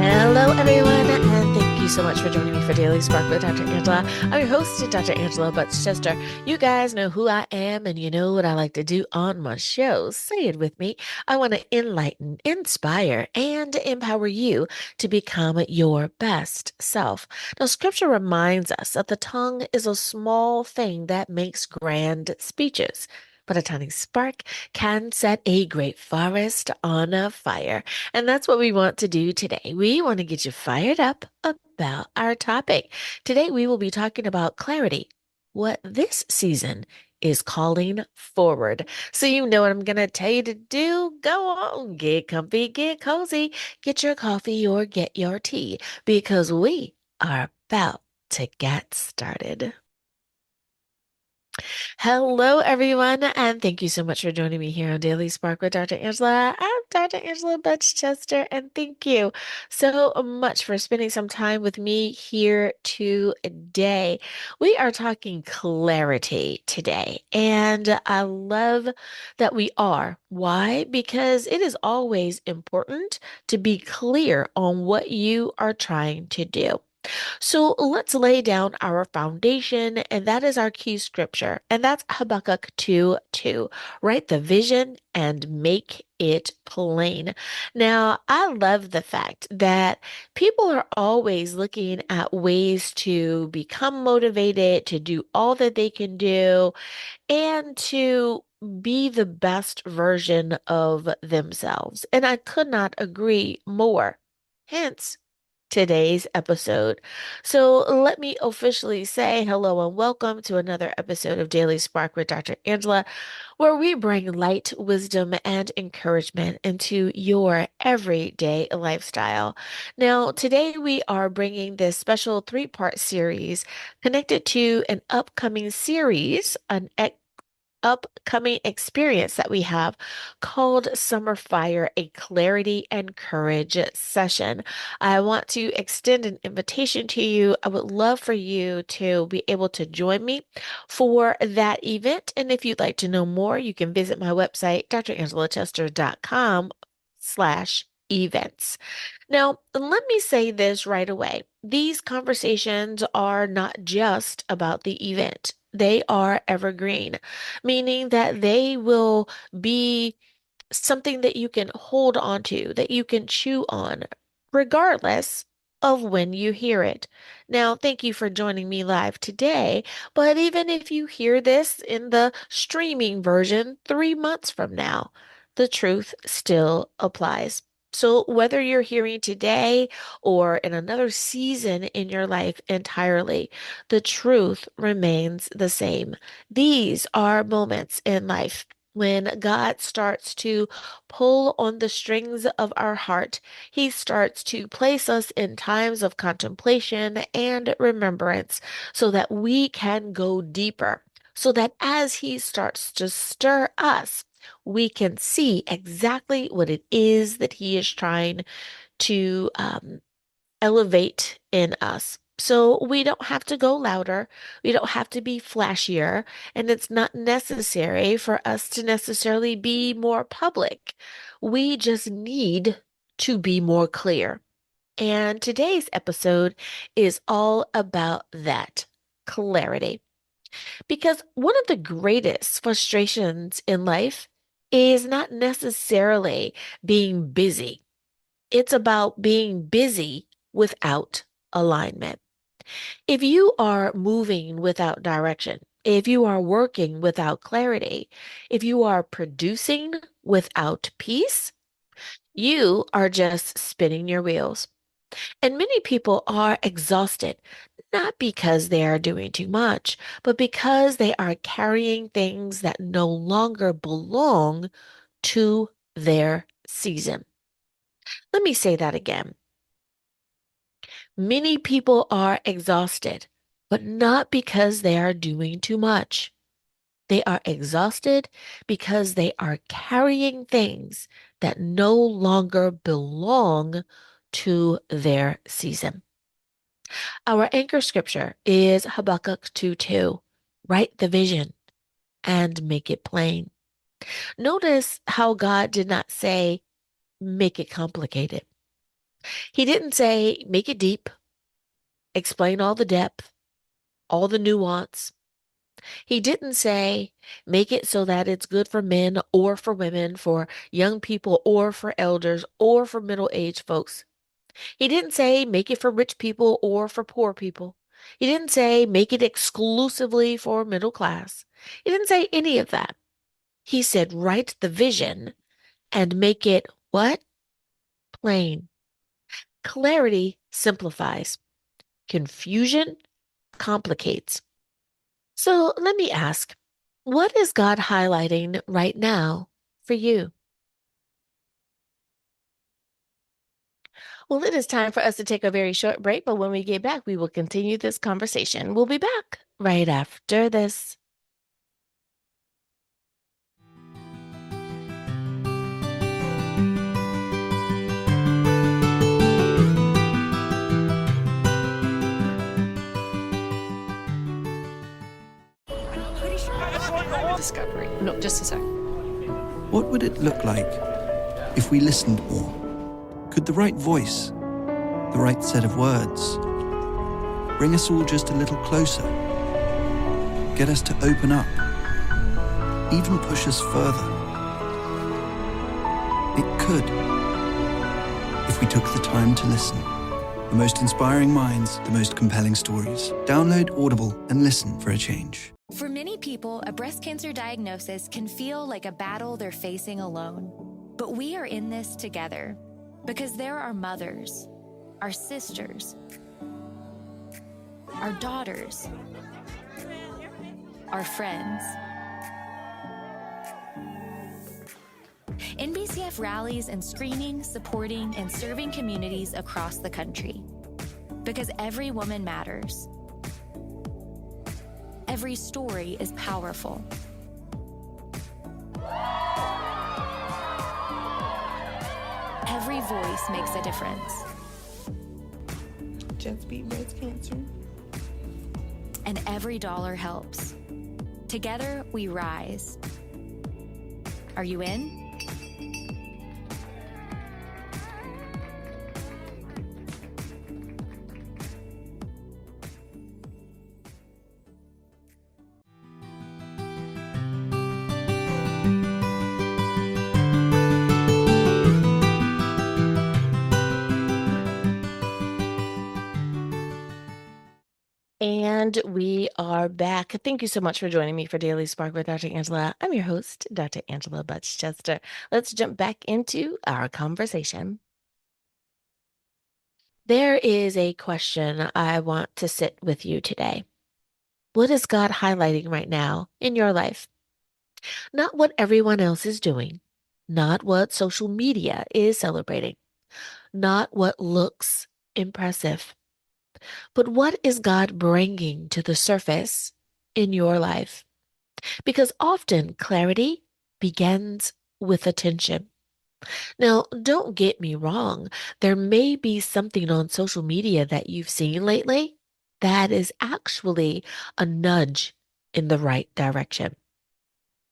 Hello, everyone, and thank you so much for joining me for Daily Spark with Dr. Angela. I'm your host, Dr. Angela Butchester. You guys know who I am, and you know what I like to do on my show. Say it with me. I want to enlighten, inspire, and empower you to become your best self. Now, scripture reminds us that the tongue is a small thing that makes grand speeches. But a tiny spark can set a great forest on a fire. And that's what we want to do today. We want to get you fired up about our topic. Today, we will be talking about clarity, what this season is calling forward. So, you know what I'm going to tell you to do? Go on, get comfy, get cozy, get your coffee or get your tea because we are about to get started. Hello, everyone, and thank you so much for joining me here on Daily Spark with Dr. Angela. I'm Dr. Angela Butchester, and thank you so much for spending some time with me here today. We are talking clarity today, and I love that we are. Why? Because it is always important to be clear on what you are trying to do. So let's lay down our foundation, and that is our key scripture, and that's Habakkuk 2:2. Write the vision and make it plain. Now, I love the fact that people are always looking at ways to become motivated, to do all that they can do, and to be the best version of themselves. And I could not agree more. Hence, today's episode. So let me officially say hello and welcome to another episode of Daily Spark with Dr. Angela, where we bring light, wisdom, and encouragement into your everyday lifestyle. Now, today we are bringing this special three-part series connected to an upcoming series, an upcoming experience that we have called Summer Fire, a Clarity and Courage session. I want to extend an invitation to you. I would love for you to be able to join me for that event. And if you'd like to know more, you can visit my website, drangela.com/events. Now, let me say this right away. These conversations are not just about the event. They are evergreen, meaning that they will be something that you can hold on to, that you can chew on, regardless of when you hear it. Now, thank you for joining me live today, but even if you hear this in the streaming version 3 months from now, the truth still applies. So, whether you're hearing today or in another season in your life entirely, the truth remains the same. These are moments in life when God starts to pull on the strings of our heart. He starts to place us in times of contemplation and remembrance so that we can go deeper. So that as He starts to stir us, we can see exactly what it is that He is trying to elevate in us. So we don't have to go louder. We don't have to be flashier. And it's not necessary for us to necessarily be more public. We just need to be more clear. And today's episode is all about that clarity. Because one of the greatest frustrations in life is not necessarily being busy. It's about being busy without alignment. If you are moving without direction, if you are working without clarity, if you are producing without peace, you are just spinning your wheels. And many people are exhausted, not because they are doing too much, but because they are carrying things that no longer belong to their season. Let me say that again. Many people are exhausted, but not because they are doing too much. They are exhausted because they are carrying things that no longer belong to their season. Our anchor scripture is Habakkuk 2:2. Write the vision and make it plain. Notice how God did not say, make it complicated. He didn't say, make it deep, explain all the depth, all the nuance. He didn't say, make it so that it's good for men or for women, for young people or for elders or for middle-aged folks. He didn't say, make it for rich people or for poor people. He didn't say, make it exclusively for middle class. He didn't say any of that. He said, write the vision and make it what? Plain. Clarity simplifies. Confusion complicates. So let me ask, what is God highlighting right now for you? Well, it is time for us to take a very short break, but when we get back, we will continue this conversation. We'll be back right after this. Discovery. No, just a sec. What would it look like if we listened more? Could the right voice, the right set of words, bring us all just a little closer? Get us to open up, even push us further? It could, if we took the time to listen. The most inspiring minds, the most compelling stories. Download Audible and listen for a change. For many people, a breast cancer diagnosis can feel like a battle they're facing alone. But we are in this together because there are mothers, our sisters, our daughters, our friends. NBCF rallies and screening, supporting, and serving communities across the country. Because every woman matters. Every story is powerful. Every voice makes a difference. Just beat breast cancer. And every dollar helps. Together, we rise. Are you in? And we are back. Thank you so much for joining me for Daily Spark with Dr. Angela. I'm your host, Dr. Angela Butchchester. Let's jump back into our conversation. There is a question I want to sit with you today. What is God highlighting right now in your life? Not what everyone else is doing, not what social media is celebrating, not what looks impressive, but what is God bringing to the surface in your life? Because often clarity begins with attention. Now, don't get me wrong. There may be something on social media that you've seen lately that is actually a nudge in the right direction.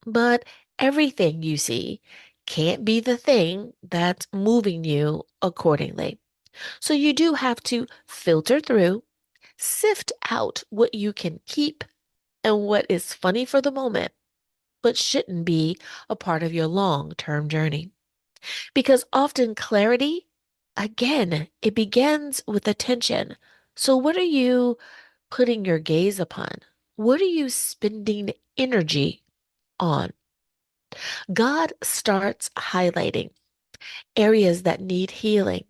But everything you see can't be the thing that's moving you accordingly. So you do have to filter through, sift out what you can keep and what is funny for the moment, but shouldn't be a part of your long-term journey. Because often clarity, again, it begins with attention. So what are you putting your gaze upon? What are you spending energy on? God starts highlighting areas that need healing,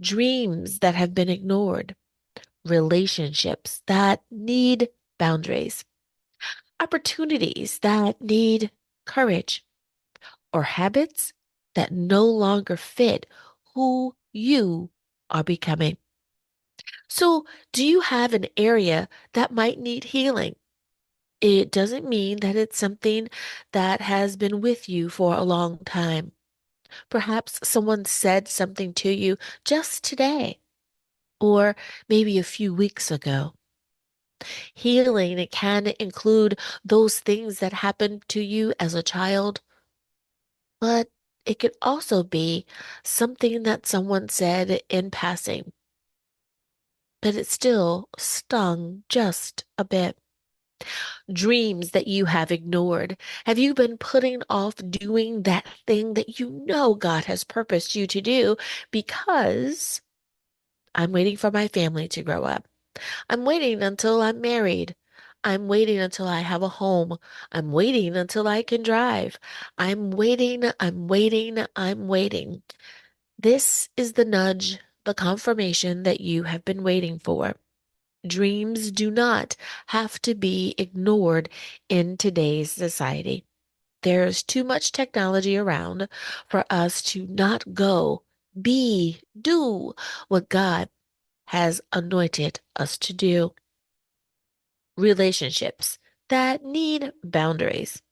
dreams that have been ignored, relationships that need boundaries, opportunities that need courage, or habits that no longer fit who you are becoming. So, do you have an area that might need healing? It doesn't mean that it's something that has been with you for a long time. Perhaps someone said something to you just today, or maybe a few weeks ago. Healing, it can include those things that happened to you as a child, but it could also be something that someone said in passing, but it still stung just a bit. Dreams that you have ignored. Have you been putting off doing that thing that you know God has purposed you to do because I'm waiting for my family to grow up? I'm waiting until I'm married. I'm waiting until I have a home. I'm waiting until I can drive. I'm waiting. This is the nudge, the confirmation that you have been waiting for. Dreams do not have to be ignored in today's society. There's too much technology around for us to not go, do what God has anointed us to do. Relationships that need boundaries.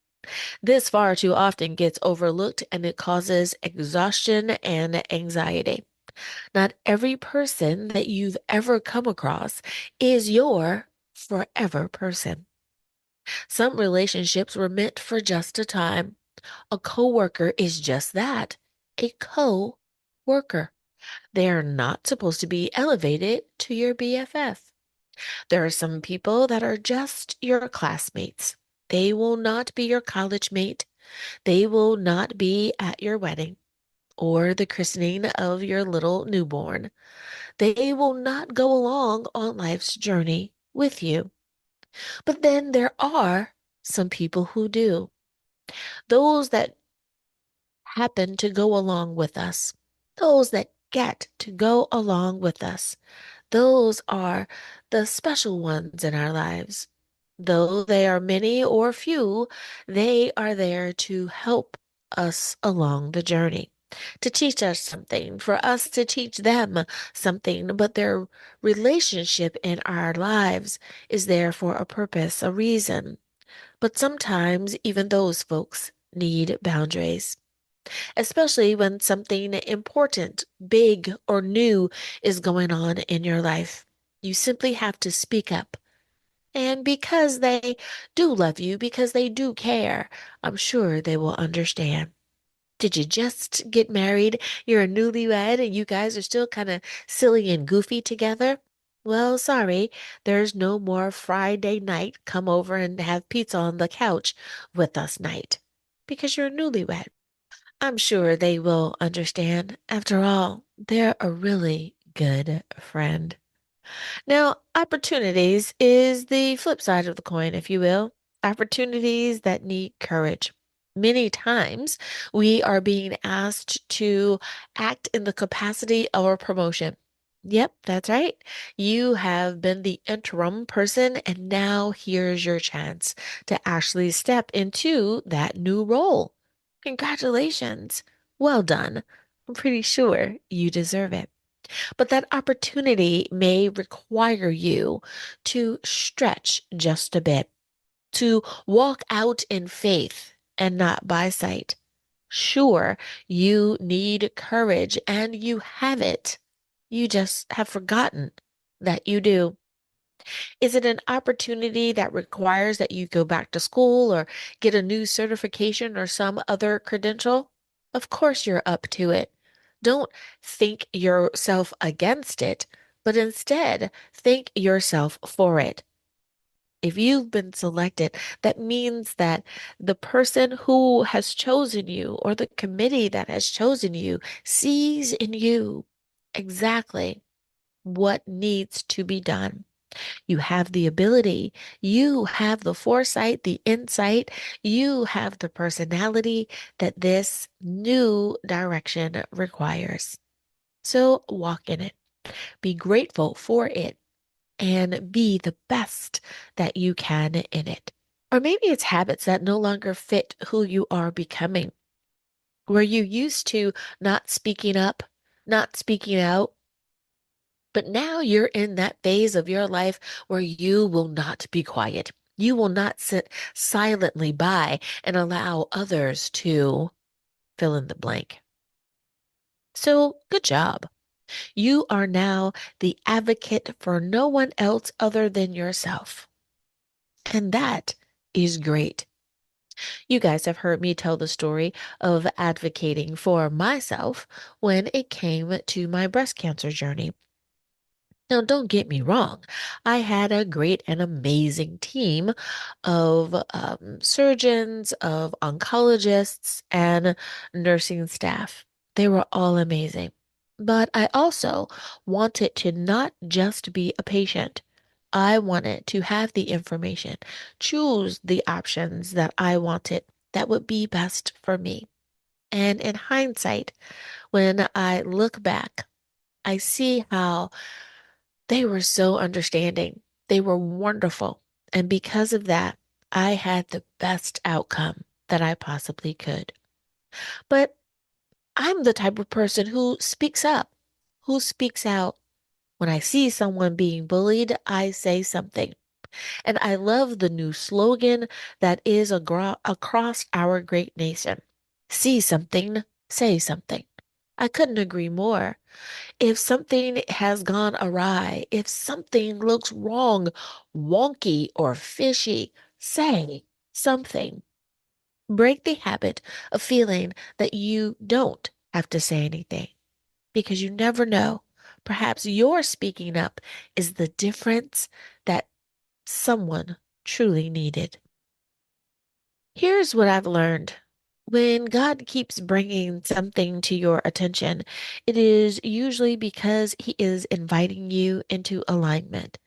This far too often gets overlooked and it causes exhaustion and anxiety. Not every person that you've ever come across is your forever person. Some relationships were meant for just a time. A coworker is just that, a co-worker. They are not supposed to be elevated to your BFF. There are some people that are just your classmates. They will not be your college mate. They will not be at your wedding or the christening of your little newborn. They will not go along on life's journey with you. But then there are some people who do. Those that happen to go along with us. Those that get to go along with us. Those are the special ones in our lives. Though they are many or few, they are there to help us along the journey, to teach us something, for us to teach them something. But their relationship in our lives is there for a purpose, a reason. But sometimes even those folks need boundaries, especially when something important, big, or new is going on in your life. You simply have to speak up. And because they do love you, because they do care, I'm sure they will understand. Did you just get married? You're a newlywed and you guys are still kind of silly and goofy together? Well, sorry, there's no more Friday night come over and have pizza on the couch with us night because you're a newlywed. I'm sure they will understand. After all, they're a really good friend. Now, opportunities is the flip side of the coin, if you will. Opportunities that need courage. Many times we are being asked to act in the capacity of a promotion. Yep, that's right. You have been the interim person, and now here's your chance to actually step into that new role. Congratulations. Well done. I'm pretty sure you deserve it. But that opportunity may require you to stretch just a bit, to walk out in faith and not by sight. Sure, you need courage and you have it. You just have forgotten that you do. Is it an opportunity that requires that you go back to school or get a new certification or some other credential? Of course, you're up to it. Don't think yourself against it, but instead think yourself for it. If you've been selected, that means that the person who has chosen you or the committee that has chosen you sees in you exactly what needs to be done. You have the ability, you have the foresight, the insight, you have the personality that this new direction requires. So walk in it, be grateful for it, and be the best that you can in it. Or maybe it's habits that no longer fit who you are becoming, where you used to not speaking up, not speaking out. But now you're in that phase of your life where you will not be quiet. You will not sit silently by and allow others to fill in the blank. So, good job. You are now the advocate for no one else other than yourself. And that is great. You guys have heard me tell the story of advocating for myself when it came to my breast cancer journey. Now, don't get me wrong. I had a great and amazing team of surgeons, of oncologists, and nursing staff. They were all amazing. But I also wanted to not just be a patient. I wanted to have the information, choose the options that I wanted that would be best for me. And in hindsight, when I look back, I see how they were so understanding. They were wonderful. And because of that, I had the best outcome that I possibly could. But I'm the type of person who speaks up, who speaks out. When I see someone being bullied, I say something. And I love the new slogan that is across our great nation. See something, say something. I couldn't agree more. If something has gone awry, if something looks wrong, wonky, or fishy, say something. Break the habit of feeling that you don't have to say anything because you never know. Perhaps your speaking up is the difference that someone truly needed. Here's what I've learned. When God keeps bringing something to your attention, it is usually because He is inviting you into alignment.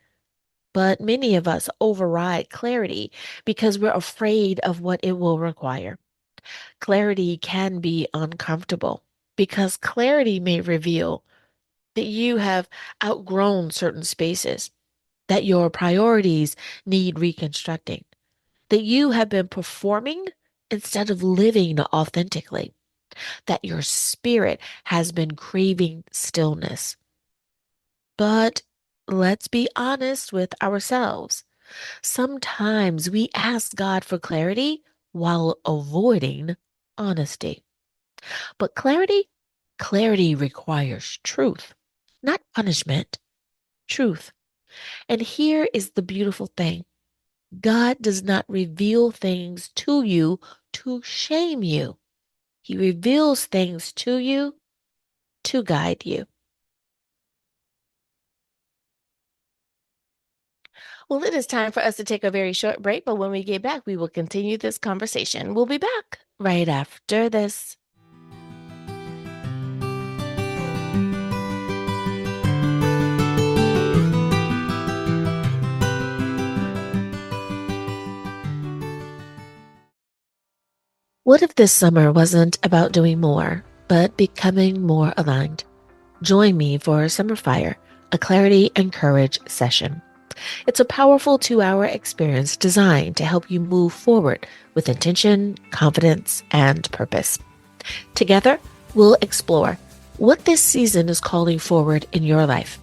But many of us override clarity because we're afraid of what it will require. Clarity can be uncomfortable because clarity may reveal that you have outgrown certain spaces, that your priorities need reconstructing, that you have been performing instead of living authentically, that your spirit has been craving stillness. But let's be honest with ourselves. Sometimes we ask God for clarity while avoiding honesty. But clarity requires truth, not punishment, truth. And here is the beautiful thing. God does not reveal things to you to shame you. He reveals things to you to guide you. Well, it is time for us to take a very short break, but when we get back, we will continue this conversation. We'll be back right after this. What if this summer wasn't about doing more, but becoming more aligned? Join me for Summer Fire, a clarity and courage session. It's a powerful 2-hour experience designed to help you move forward with intention, confidence, and purpose. Together, we'll explore what this season is calling forward in your life,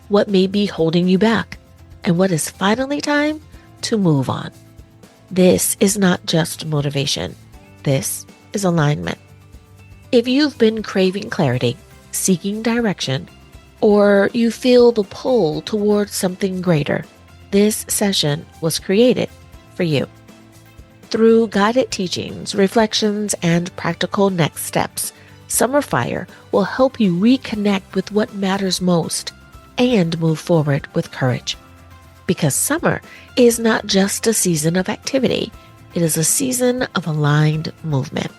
what may be holding you back, and what is finally time to move on. This is not just motivation. This is alignment. If you've been craving clarity, seeking direction, or you feel the pull towards something greater, this session was created for you. Through guided teachings, reflections, and practical next steps, Summer Fire will help you reconnect with what matters most and move forward with courage. Because summer is not just a season of activity, it is a season of aligned movement.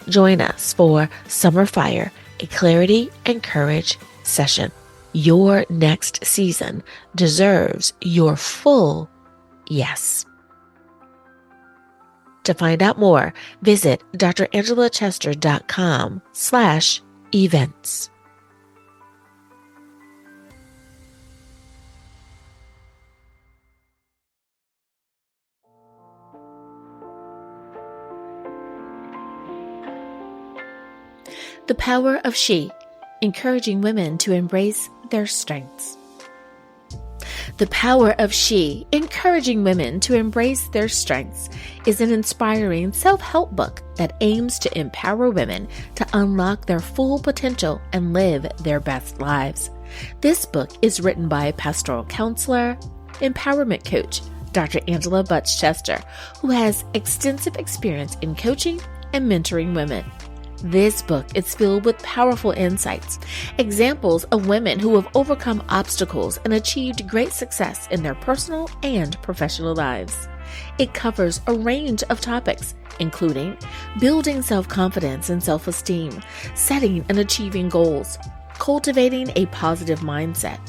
Join us for Summer Fire, a clarity and courage session. Your next season deserves your full yes. To find out more, visit drangellachester.com/events. The Power of She, encouraging women to embrace their strengths. The Power of She, encouraging women to embrace their strengths, is an inspiring self-help book that aims to empower women to unlock their full potential and live their best lives. This book is written by a pastoral counselor, empowerment coach, Dr. Angela Butch Chester, who has extensive experience in coaching and mentoring women. This book is filled with powerful insights, examples of women who have overcome obstacles and achieved great success in their personal and professional lives. It covers a range of topics, including building self-confidence and self-esteem, setting and achieving goals, cultivating a positive mindset,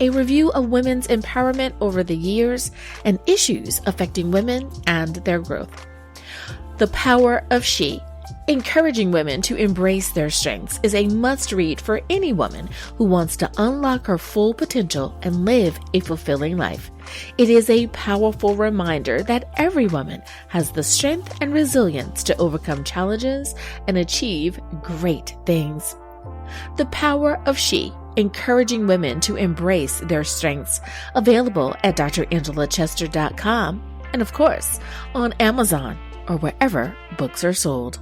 a review of women's empowerment over the years, and issues affecting women and their growth. The Power of She, encouraging women to embrace their strengths, is a must-read for any woman who wants to unlock her full potential and live a fulfilling life. It is a powerful reminder that every woman has the strength and resilience to overcome challenges and achieve great things. The Power of She, encouraging women to embrace their strengths, available at drangela.chester.com and, of course, on Amazon or wherever books are sold.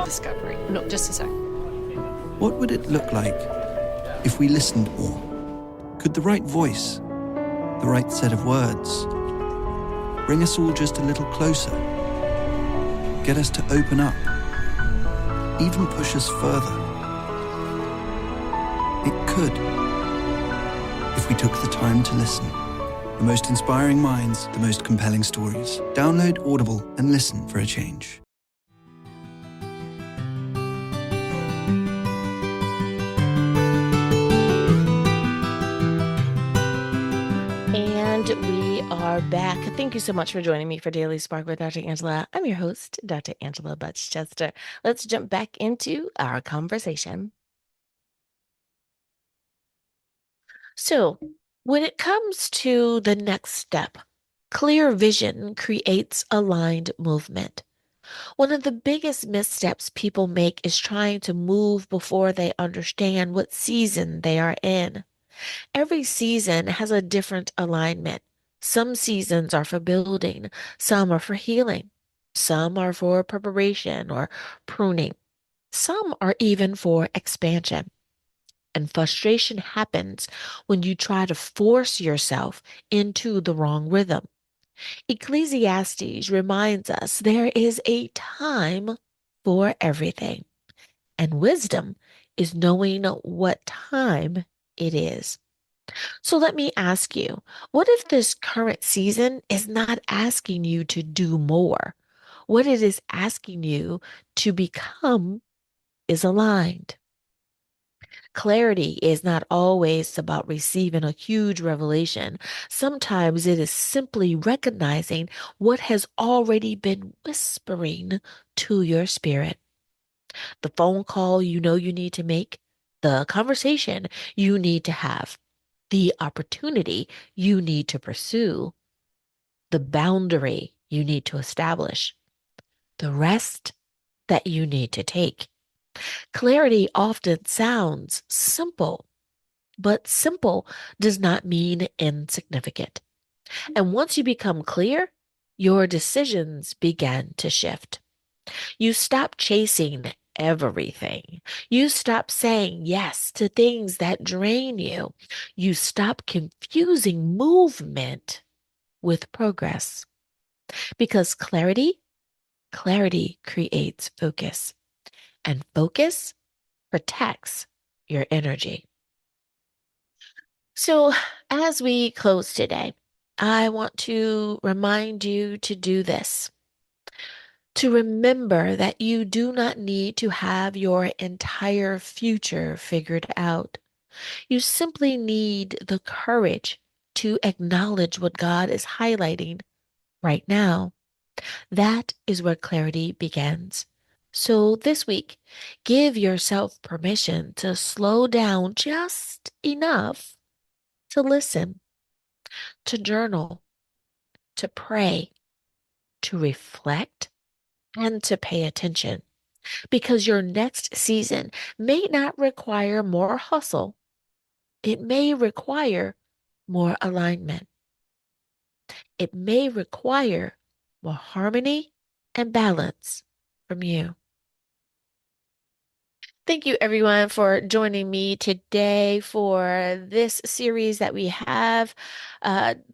Discovery. Not just a sec. What would it look like if we listened more? Could the right voice, the right set of words, bring us all just a little closer? Get us to open up, even push us further? It could, if we took the time to listen. The most inspiring minds, the most compelling stories. Download Audible and listen for a change. And we are back. Thank you so much for joining me for Daily Spark with Dr. Angela. I'm your host, Dr. Angela Butch Chester. Let's jump back into our conversation. So, when it comes to the next step, clear vision creates aligned movement. One of the biggest missteps people make is trying to move before they understand what season they are in. Every season has a different alignment. Some seasons are for building, some are for healing, some are for preparation or pruning, some are even for expansion. And frustration happens when you try to force yourself into the wrong rhythm. Ecclesiastes reminds us there is a time for everything, and wisdom is knowing what time it is. So let me ask you, what if this current season is not asking you to do more? What it is asking you to become is aligned. Clarity is not always about receiving a huge revelation. Sometimes it is simply recognizing what has already been whispering to your spirit. The phone call you know you need to make, the conversation you need to have, the opportunity you need to pursue, the boundary you need to establish, the rest that you need to take. Clarity often sounds simple, but simple does not mean insignificant. And once you become clear, your decisions begin to shift. You stop chasing everything. You stop saying yes to things that drain you. You stop confusing movement with progress. Because clarity creates focus, and focus protects your energy. So, as we close today, I want to remind you to do this. To remember that you do not need to have your entire future figured out. You simply need the courage to acknowledge what God is highlighting right now. That is where clarity begins. So this week, give yourself permission to slow down just enough to listen, to journal, to pray, to reflect, and to pay attention. Because your next season may not require more hustle, it may require more alignment. It may require more harmony and balance from you. Thank you, everyone, for joining me today for this series that we have.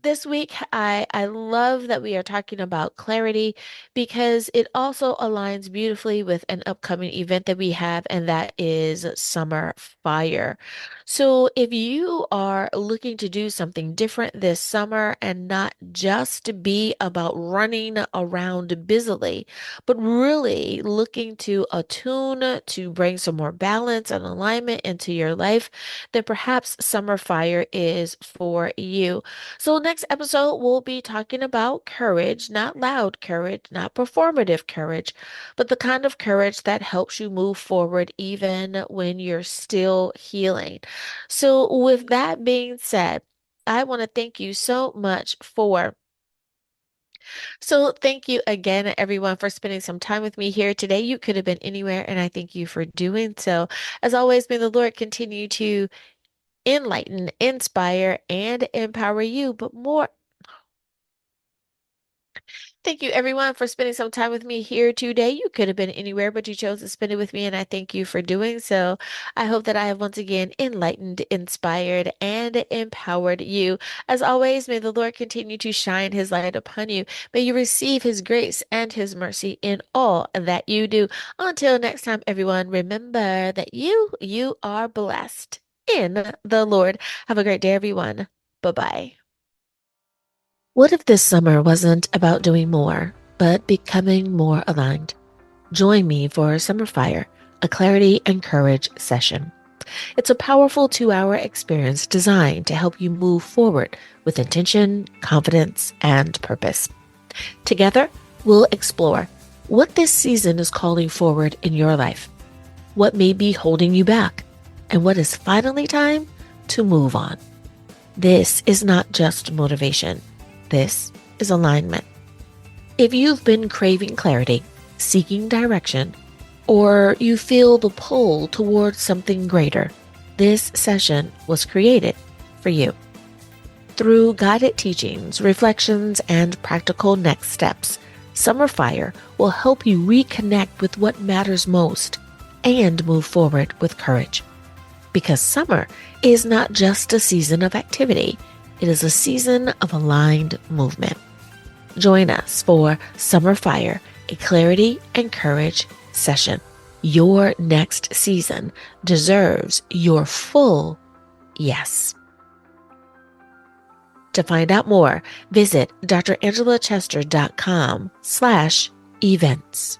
This week, I love that we are talking about clarity because it also aligns beautifully with an upcoming event that we have, and that is Summer Fire. So, if you are looking to do something different this summer and not just be about running around busily, but really looking to attune to bring some more balance and alignment into your life, then perhaps Summer Fire is for you. So, next episode, we'll be talking about courage, not loud courage, not performative courage, but the kind of courage that helps you move forward even when you're still healing. So, with that being said, I want to thank you so much for so, thank you again, everyone, for spending some time with me here today. You could have been anywhere, and I thank you for doing so. As always, may the Lord continue to enlighten, inspire, and empower you, but more. Thank you, everyone, for spending some time with me here today. You could have been anywhere, but you chose to spend it with me, and I thank you for doing so. I hope that I have once again enlightened, inspired, and empowered you. As always, may the Lord continue to shine his light upon you. May you receive his grace and his mercy in all that you do. Until next time, everyone, remember that you are blessed in the Lord. Have a great day, everyone. Bye-bye. What if this summer wasn't about doing more, but becoming more aligned? Join me for Summer Fire, a clarity and courage session. It's a powerful 2-hour experience designed to help you move forward with intention, confidence, and purpose. Together, we'll explore what this season is calling forward in your life, what may be holding you back, and what is finally time to move on. This is not just motivation. This is alignment. If you've been craving clarity, seeking direction, or you feel the pull towards something greater, this session was created for you. Through guided teachings, reflections, and practical next steps, Summer Fire will help you reconnect with what matters most and move forward with courage. Because summer is not just a season of activity, it is a season of aligned movement. Join us for Summer Fire, a clarity and courage session. Your next season deserves your full yes. To find out more, visit drangela.chester.com/events.